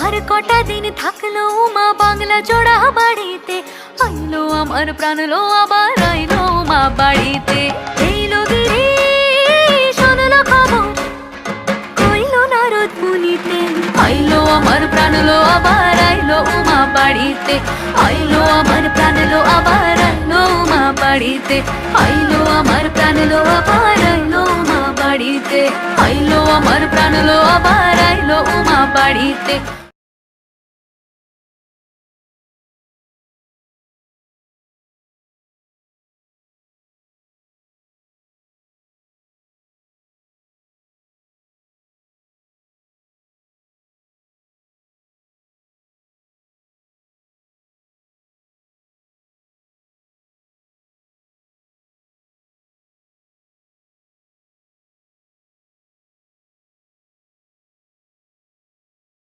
আর কটা দিন থাকলো মা বাংলা জোড়া বাড়িতে, আইলো আমার প্রাণ লো আবার আইলো মা বাড়িতে। এইলো গিরি শুনলো খবর, কইলো নারদ মুনিতে, আইলো আমার প্রাণ লো আবার আইলো মা বাড়িতে, আইলো আমার প্রাণ লো আবার আইলো মা বাড়িতে, আইলো আমার প্রাণ লো আবার আইলো মা বাড়িতে, আইলো আমার প্রাণ লো আবার আইলো মা বাড়িতে।